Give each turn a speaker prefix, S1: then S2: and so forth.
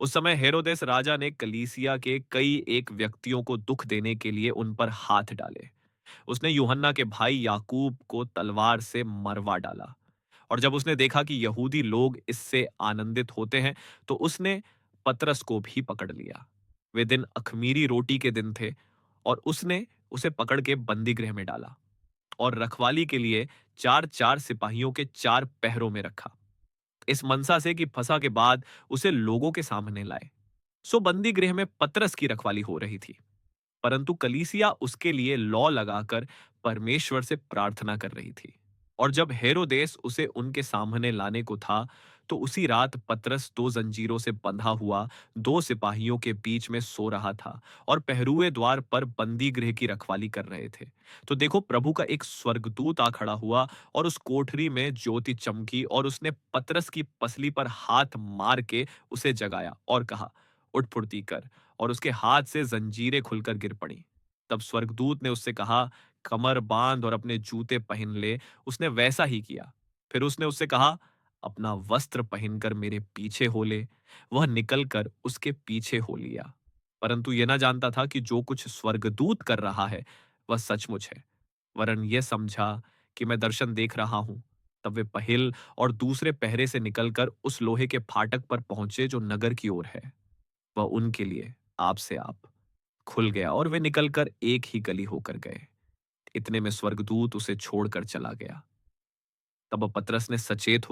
S1: उस समय हेरोदेस राजा ने कलीसिया के कई एक व्यक्तियों को दुख देने के लिए उन पर हाथ डाले। उसने यूहन्ना के भाई याकूब को तलवार से मरवा डाला। और जब उसने देखा कि यहूदी लोग इससे आनंदित होते हैं, तो उसने पतरस को भी पकड़ लिया। वे दिन अखमीरी रोटी के दिन थे और उसने उसे पकड़ के बंदी गृह में डाला और रखवाली के लिए चार चार सिपाहियों के चार पहरों में रखा, इस मनसा से कि फसह के बाद उसे लोगों के सामने लाए। सो बंदी गृह में पतरस की रखवाली हो रही थी, परंतु कलीसिया उसके लिए लौ लगाकर परमेश्वर से प्रार्थना कर रही थी। और जब हेरोदेस उसे उनके सामने लाने को था, तो उसी रात पतरस दो जंजीरों से बंधा हुआ दो सिपाहियों के बीच में सो रहा था और पहरुए द्वार पर बंदी गृह की रखवाली कर रहे थे। तो देखो, प्रभु का एक स्वर्गदूत आ खड़ा हुआ और उस कोठरी में ज्योति चमकी और उसने पतरस की पसली पर हाथ मार के उसे जगाया और कहा, उठ फुर्ती कर। और उसके हाथ से जंजीरें खुलकर गिर पड़ी। तब स्वर्गदूत ने उससे कहा, कमर बांध और अपने जूते पहन ले। उसने वैसा ही किया। फिर उसने उससे कहा, अपना वस्त्र पहनकर मेरे पीछे हो ले। वह निकलकर उसके पीछे हो लिया, परंतु यह ना जानता था कि जो कुछ स्वर्गदूत कर रहा है वह सचमुच है, वरन यह समझा कि मैं दर्शन देख रहा हूं। तब वे पहल और दूसरे पहरे से निकलकर उस लोहे के फाटक पर पहुंचे जो नगर की ओर है। वह उनके लिए आप से आप खुल गया और वे निकलकर एक ही गली होकर गए। इतने में स्वर्गदूत उसे छोड़कर चला गया। तब पतरस ने सचेत होकर